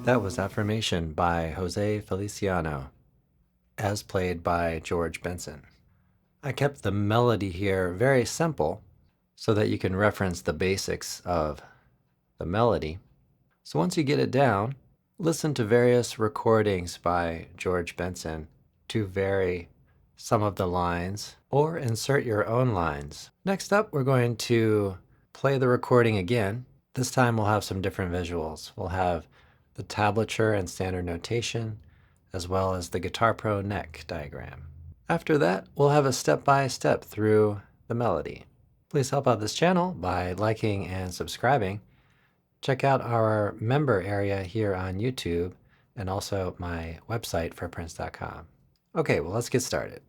That was Affirmation by Jose Feliciano, as played by George Benson. I kept the melody here very simple so that you can reference the basics of the melody. So once you get it down, listen to various recordings by George Benson to vary some of the lines or insert your own lines. Next up, we're going to play the recording again. This time we'll have some different visuals. We'll have the tablature and standard notation, as well as the Guitar Pro neck diagram. After that, we'll have a step-by-step through the melody. Please help out this channel by liking and subscribing. Check out our member area here on YouTube and also my website, Fretprints.com. Okay, well, let's get started.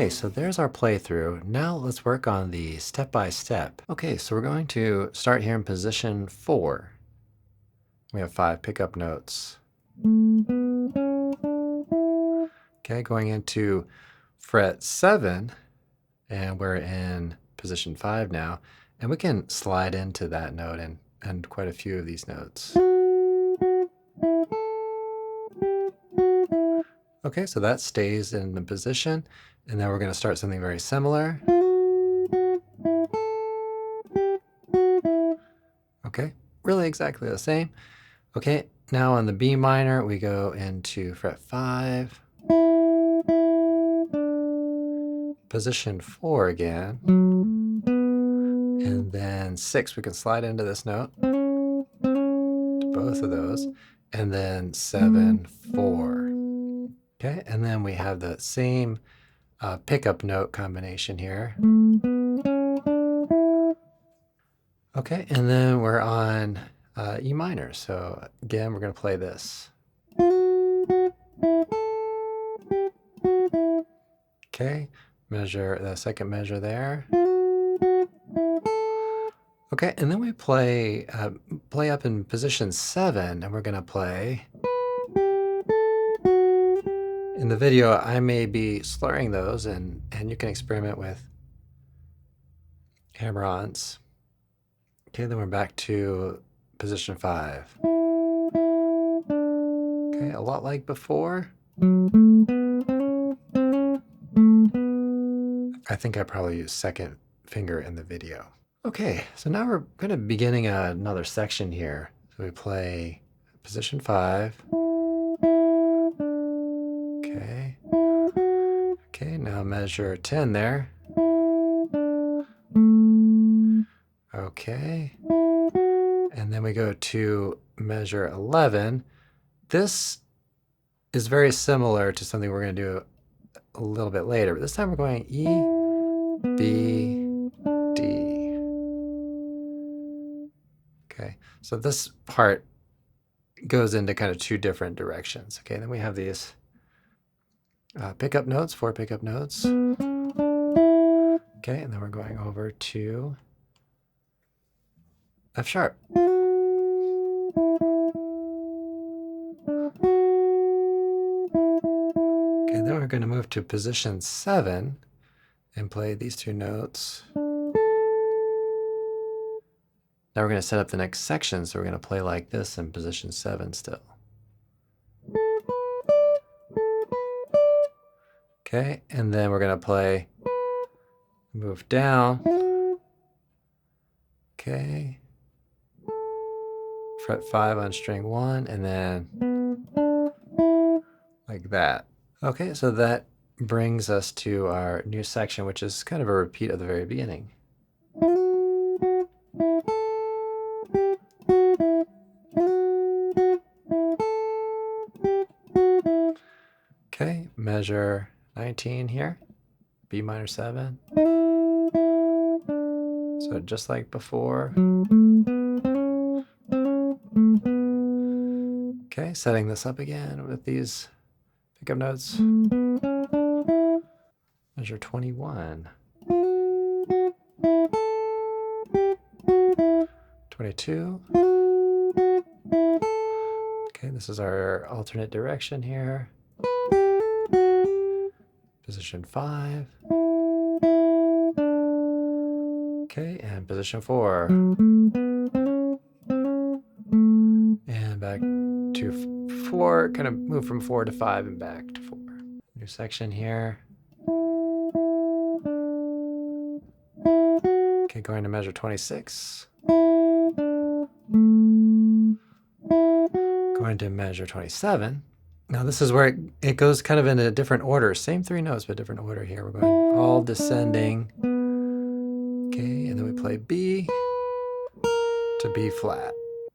Okay, so there's our playthrough. Now let's work on the step-by-step. Okay, so we're going to start here in position 4. We have 5 pickup notes. Okay, going into fret 7, and we're in position 5 now, and we can slide into that note and quite a few of these notes. Okay, so that stays in the position, and then we're going to start something very similar. Okay, really exactly the same. Okay, now on the B minor, we go into fret 5, position 4 again, and then 6, we can slide into this note, to both of those, and then 7, 4. Okay, and then we have the same pickup note combination here. Okay, and then we're on E minor. So again, we're going to play this. Okay, measure the second measure there. Okay, and then we play up in position 7, and we're going to play. In the video, I may be slurring those, and you can experiment with hammer-ons. Okay, then we're back to position 5. Okay, a lot like before. I think I probably used second finger in the video. Okay, so now we're kind of beginning another section here. So we play position 5. Okay. Okay, now measure 10 there. Okay. And then we go to measure 11. This is very similar to something we're going to do a little bit later, but this time we're going E, B, D. Okay, so this part goes into kind of 2 different directions. Okay, then we have these pickup notes, 4 pickup notes. Okay, and then we're going over to F sharp. Okay, then we're going to move to position 7 and play these 2 notes. Now we're going to set up the next section, so we're going to play like this in position 7 still. Okay, and then we're going to play, move down. Okay. Fret 5 on string 1, and then like that. Okay, so that brings us to our new section, which is kind of a repeat of the very beginning. Okay, measure 19 here, B minor 7. So just like before. Okay, setting this up again with these pickup notes. Measure 21. 22. Okay, this is our alternate direction here. Position 5. Okay, and position 4. And back to 4, kind of move from 4 to 5 and back to 4. New section here. Okay, going to measure 26. Going to measure 27. Now this is where it goes kind of in a different order. Same 3 notes, but different order here. We're going all descending. Okay, and then we play B to B flat.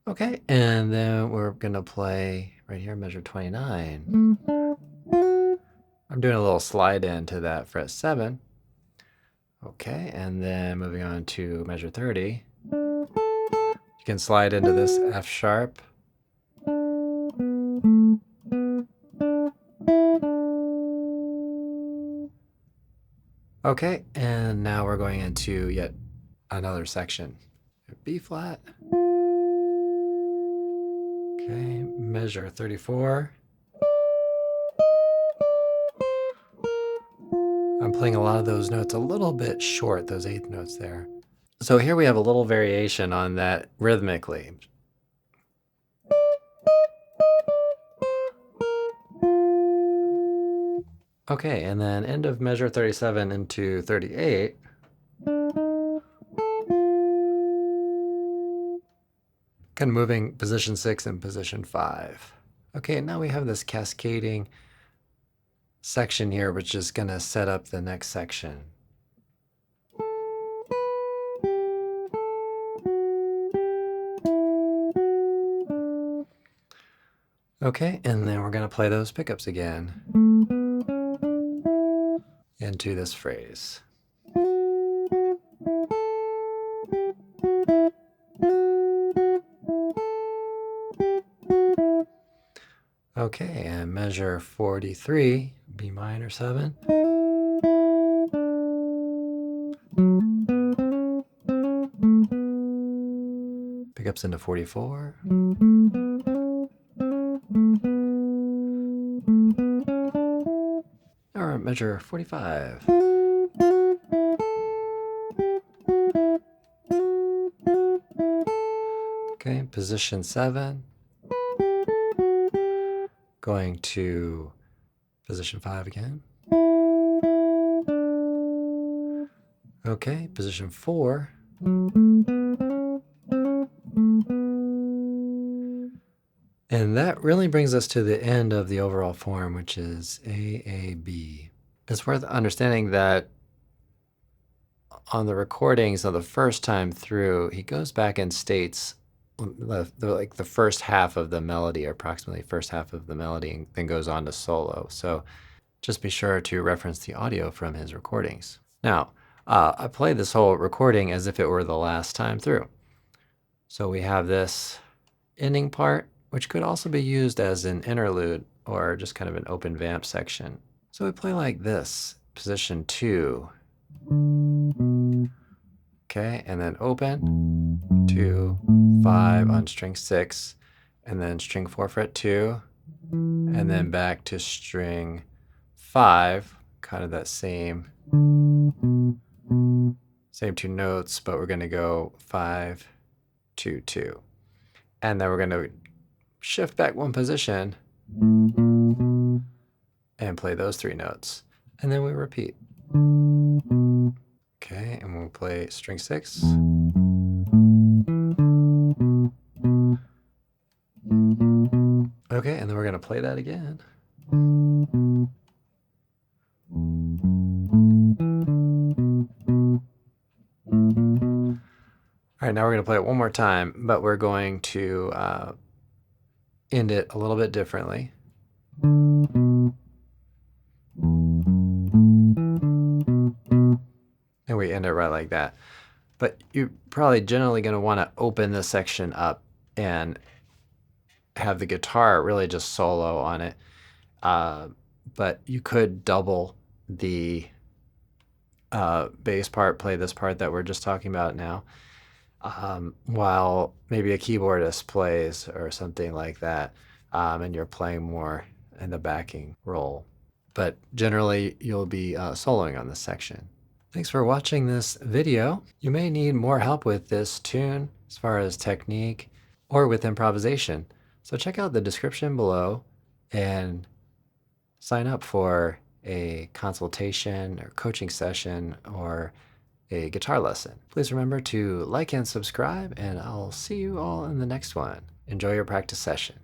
Okay, and then we're gonna play right here, measure 29. I'm doing a little slide into that fret 7. Okay, and then moving on to measure 30. You can slide into this F sharp. Okay, and now we're going into yet another section. B flat. Okay, measure 34. I'm playing a lot of those notes a little bit short, those eighth notes there. So here we have a little variation on that rhythmically. Okay, and then end of measure 37 into 38. Kind of moving position 6 and position 5. Okay, now we have this cascading section here, which is going to set up the next section. Okay, and then we're going to play those pickups again into this phrase. Okay, and measure 43, B minor 7. Pickups into 44. Or measure 45. Okay, position 7. Going to position 5 again. Okay, position 4. And that really brings us to the end of the overall form, which is AAB. It's worth understanding that on the recordings of the first time through, he goes back and states like the first half of the melody, or approximately first half of the melody, and then goes on to solo. So just be sure to reference the audio from his recordings. Now, I play this whole recording as if it were the last time through. So we have this ending part, which could also be used as an interlude or just kind of an open vamp section. So we play like this, position 2. Okay, and then open, 2, 5 on string 6, and then string 4 fret 2, and then back to string 5, kind of that same 2 notes, but we're going to go 5, 2, 2. And then we're going to shift back one position and play those 3 notes. And then we repeat. Okay, and we'll play string 6. Okay, and then we're going to play that again. All right, now we're going to play it one more time, but we're going to end it a little bit differently. And we end it right like that. But you're probably generally going to want to open this section up and have the guitar really just solo on it. But you could double the bass part, play this part that we're just talking about now, while maybe a keyboardist plays or something like that, and you're playing more in the backing role. But generally, you'll be soloing on this section. Thanks for watching this video. You may need more help with this tune as far as technique or with improvisation. So check out the description below and sign up for a consultation or coaching session or a guitar lesson. Please remember to like and subscribe, and I'll see you all in the next one. Enjoy your practice session.